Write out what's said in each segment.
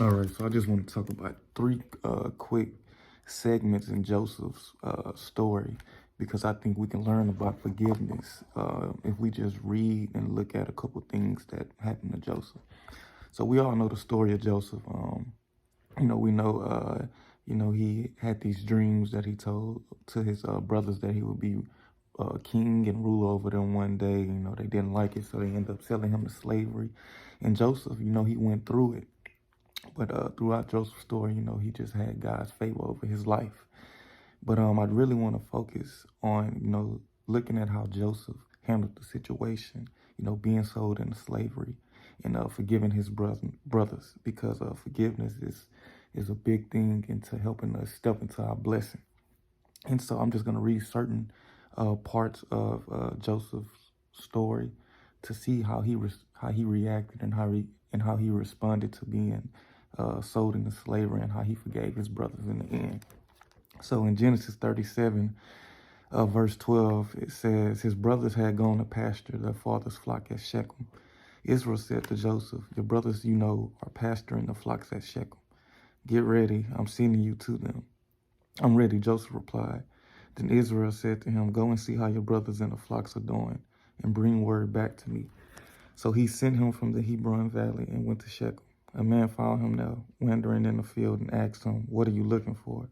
All right, so I just want to talk about three quick segments in Joseph's story because I think we can learn about forgiveness if we just read and look at a couple things that happened to Joseph. So we all know the story of Joseph. We know, he had these dreams that he told to his brothers that he would be king and rule over them one day. They didn't like it, so they ended up selling him to slavery. And Joseph, he went through it. But throughout Joseph's story, he just had God's favor over his life. But I really want to focus on, looking at how Joseph handled the situation, being sold into slavery and forgiving his brothers because forgiveness is a big thing into helping us step into our blessing. And so I'm just going to read certain parts of Joseph's story to see how how he reacted and how he responded to being sold into slavery and how he forgave his brothers in the end. So in Genesis 37, verse 12, it says, his brothers had gone to pasture their father's flock at Shechem. Israel said to Joseph, your brothers, are pasturing the flocks at Shechem. Get ready, I'm sending you to them. I'm ready, Joseph replied. Then Israel said to him, go and see how your brothers and the flocks are doing, and bring word back to me. So he sent him from the Hebron Valley and went to Shechem. A man found him there, wandering in the field, and asked him, what are you looking for?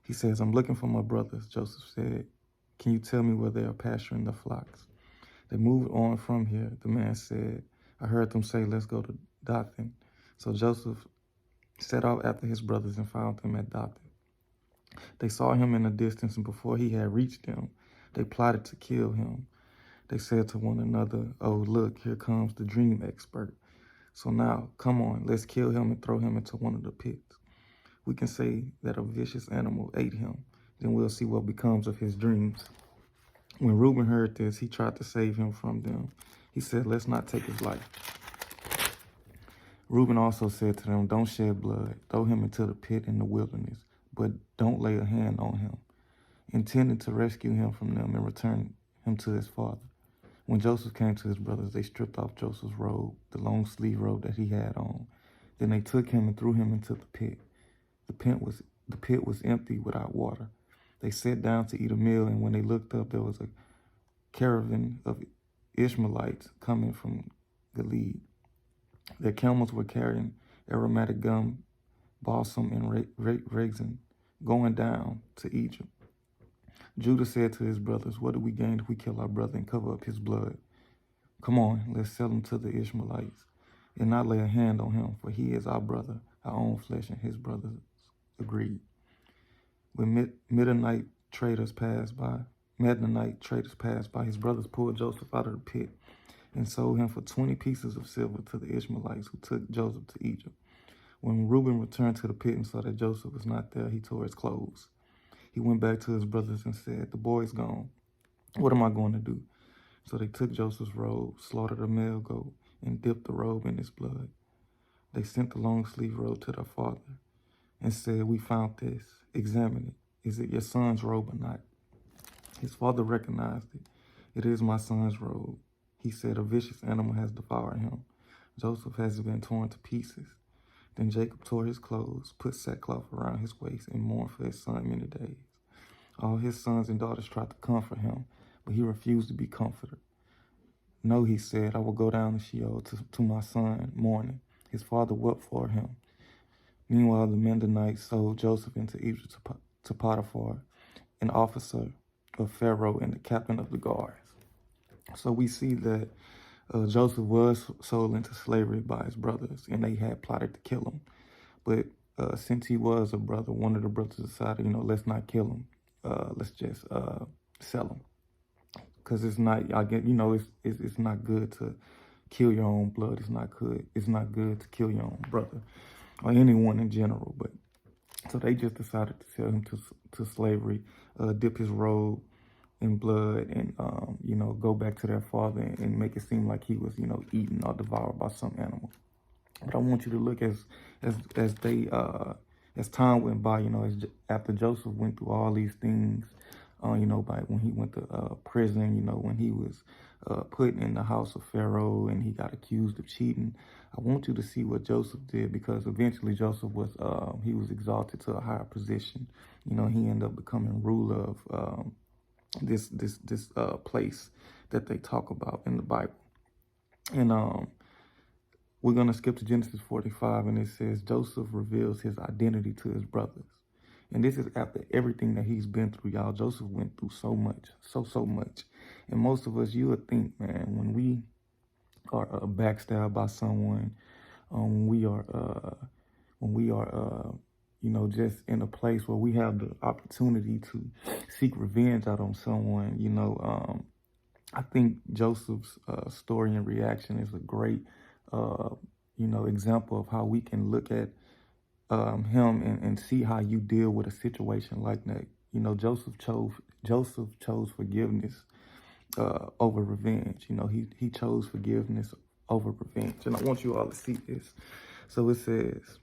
He says, I'm looking for my brothers, Joseph said. Can you tell me where they are pasturing the flocks? They moved on from here, the man said. I heard them say, let's go to Dothan. So Joseph set out after his brothers and found them at Dothan. They saw him in the distance, and before he had reached them, they plotted to kill him. They said to one another, oh, look, here comes the dream expert. So now, come on, let's kill him and throw him into one of the pits. We can say that a vicious animal ate him. Then we'll see what becomes of his dreams. When Reuben heard this, he tried to save him from them. He said, let's not take his life. Reuben also said to them, don't shed blood. Throw him into the pit in the wilderness, but don't lay a hand on him, intending to rescue him from them and return him to his father. When Joseph came to his brothers, they stripped off Joseph's robe, the long sleeve robe that he had on. Then they took him and threw him into the pit. The pit was empty without water. They sat down to eat a meal, and when they looked up, there was a caravan of Ishmaelites coming from Gilead. Their camels were carrying aromatic gum, balsam, and raisin, going down to Egypt. Judah said to his brothers, what do we gain if we kill our brother and cover up his blood? Come on, let's sell him to the Ishmaelites and not lay a hand on him, for he is our brother, our own flesh. And his brothers agreed. When Midianite traders passed by, his brothers pulled Joseph out of the pit and sold him for 20 pieces of silver to the Ishmaelites who took Joseph to Egypt. When Reuben returned to the pit and saw that Joseph was not there, he tore his clothes. He went back to his brothers and said, the boy's gone. What am I going to do? So they took Joseph's robe, slaughtered a male goat, and dipped the robe in its blood. They sent the long sleeve robe to their father and said, we found this. Examine it. Is it your son's robe or not? His father recognized it. It is my son's robe. He said, a vicious animal has devoured him. Joseph has been torn to pieces. Then Jacob tore his clothes, put sackcloth around his waist, and mourned for his son many days. All his sons and daughters tried to comfort him, but he refused to be comforted. No, he said, I will go down to Sheol to my son, mourning. His father wept for him. Meanwhile, the Midianites sold Joseph into Egypt to Potiphar, an officer of Pharaoh and the captain of the guards. So we see that Joseph was sold into slavery by his brothers, and they had plotted to kill him. But since he was a brother, one of the brothers decided, let's not kill him. Let's just sell him. Because it's not, it's not good to kill your own blood. It's not good. It's not good to kill your own brother or anyone in general. But so they just decided to sell him to slavery, dip his robe in blood, and go back to their father and make it seem like he was eaten or devoured by some animal. But I want you to look as time went by, after Joseph went through all these things, you know, by when he went to prison, you know, when he was put in the house of Pharaoh and he got accused of cheating. I want you to see what Joseph did, because eventually Joseph was he was exalted to a higher position. You know, he ended up becoming ruler of this place that they talk about in the Bible. And we're going to skip to Genesis 45, and it says Joseph reveals his identity to his brothers. And this is after everything that he's been through, y'all. Joseph went through so much, so much. And most of us, you would think, man, when we are backstabbed by someone, when we are, you know, just in a place where we have the opportunity to seek revenge out on someone, you know, I think Joseph's story and reaction is a great, you know, example of how we can look at him and see how you deal with a situation like that. You know, Joseph chose forgiveness over revenge. You know, he chose forgiveness over revenge. And I want you all to see this. So it says,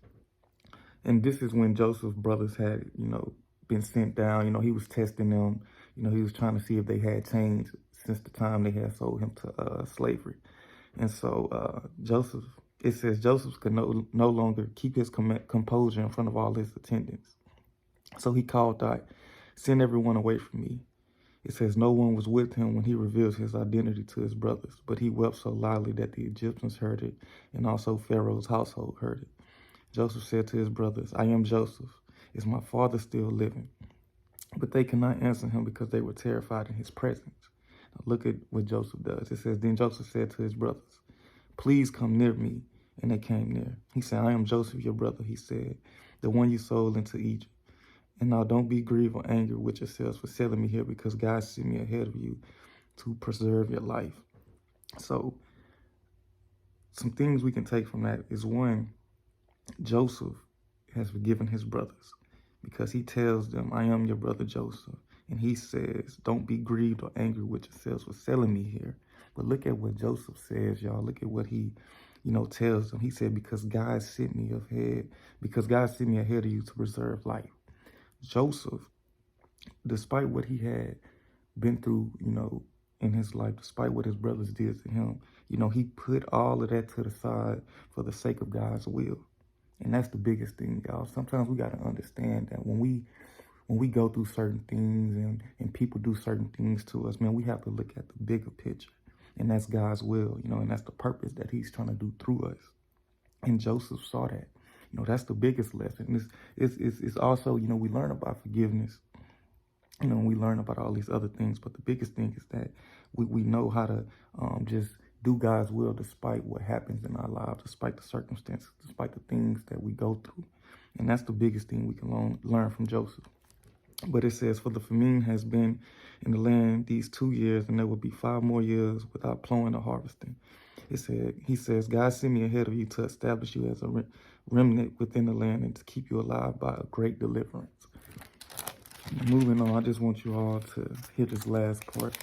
and this is when Joseph's brothers had, you know, been sent down. You know, he was testing them. You know, he was trying to see if they had changed since the time they had sold him to slavery. And so Joseph, it says Joseph could no longer keep his composure in front of all his attendants. So he called out, "Send everyone away from me." It says no one was with him when he revealed his identity to his brothers, but he wept so loudly that the Egyptians heard it, and also Pharaoh's household heard it. Joseph said to his brothers, "I am Joseph. Is my father still living?" But they could not answer him because they were terrified in his presence. Now look at what Joseph does. It says, then Joseph said to his brothers, "Please come near me." And they came near. He said, "I am Joseph, your brother," he said, "the one you sold into Egypt. And now don't be grieved or angry with yourselves for selling me here, because God sent me ahead of you to preserve your life." So some things we can take from that is, one, Joseph has forgiven his brothers because he tells them, "I am your brother Joseph." And he says, "Don't be grieved or angry with yourselves for selling me here." But look at what Joseph says, y'all. Look at what he, you know, tells them. He said, because God sent me ahead of you to preserve life. Joseph, despite what he had been through, you know, in his life, despite what his brothers did to him, you know, he put all of that to the side for the sake of God's will. And that's the biggest thing, y'all. Sometimes we got to understand that when we go through certain things and people do certain things to us, man, we have to look at the bigger picture. And that's God's will, you know, and that's the purpose that he's trying to do through us. And Joseph saw that. You know, that's the biggest lesson. It's also, you know, we learn about forgiveness. You know, we learn about all these other things, but the biggest thing is that we know how to just do God's will despite what happens in our lives, despite the circumstances, despite the things that we go through. And that's the biggest thing we can learn from Joseph. But it says, "For the famine has been in the land these 2 years, and there will be 5 more years without plowing or harvesting." He says, "God sent me ahead of you to establish you as a remnant within the land and to keep you alive by a great deliverance." Moving on, I just want you all to hear this last part.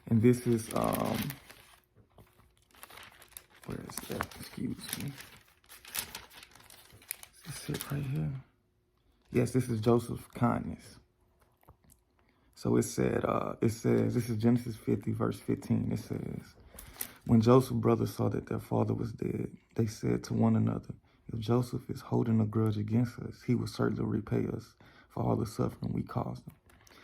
And this is, where is that? Excuse me. Is this it right here? Yes, this is Joseph's kindness. So it says, this is Genesis 50, verse 15. It says, when Joseph's brothers saw that their father was dead, they said to one another, "If Joseph is holding a grudge against us, he will certainly repay us for all the suffering we caused him."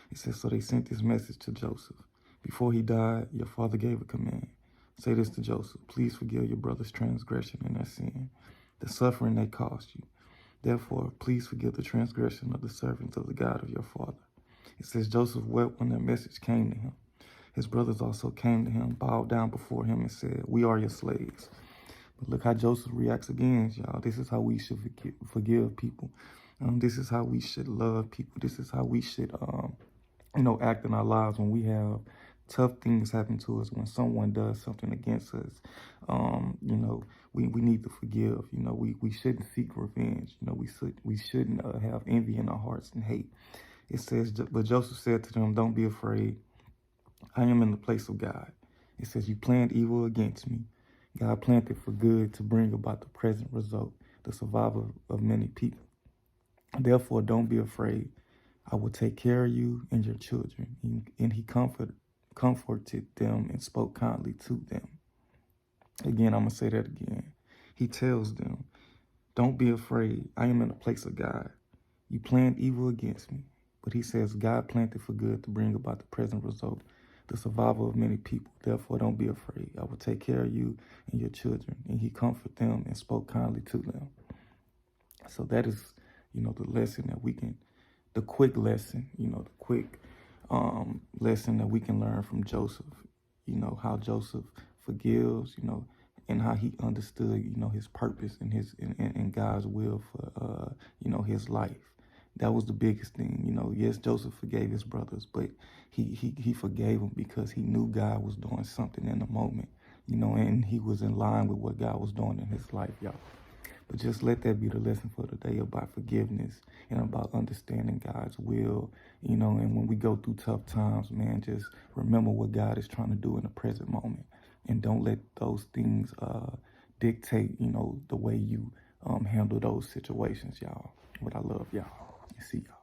It says, so they sent this message to Joseph. "Before he died, your father gave a command. Say this to Joseph: please forgive your brother's transgression and their sin, the suffering they caused you. Therefore, please forgive the transgression of the servants of the God of your father." It says, Joseph wept when their message came to him. His brothers also came to him, bowed down before him, and said, "We are your slaves." But look how Joseph reacts again, y'all. This is how we should forgive people. This is how we should love people. This is how we should, you know, act in our lives when we have tough things happen to us, when someone does something against us. You know, we need to forgive. You know, we shouldn't seek revenge. You know, we shouldn't have envy in our hearts and hate. It says, but Joseph said to them, "Don't be afraid. I am in the place of God." It says, "You planned evil against me. God planned it for good to bring about the present result, the survival of many people. Therefore, don't be afraid. I will take care of you and your children. And he comforted them and spoke kindly to them. Again, I'm going to say that again. He tells them, don't be afraid. I am in a place of God. You planned evil against me. But he says God planned it for good to bring about the present result, the survival of many people. Therefore, don't be afraid. I will take care of you and your children. And he comforted them and spoke kindly to them. So that is, the lesson that we can, the quick lesson, the quick lesson that we can learn from Joseph. How Joseph forgives, and how he understood, his purpose and and God's will for, his life. That was the biggest thing. Yes, Joseph forgave his brothers, but he forgave them because he knew God was doing something in the moment, and he was in line with what God was doing in his life, y'all. But just let that be the lesson for today about forgiveness and about understanding God's will, and when we go through tough times, man, just remember what God is trying to do in the present moment. And don't let those things dictate, the way you handle those situations, y'all. But I love y'all. See y'all.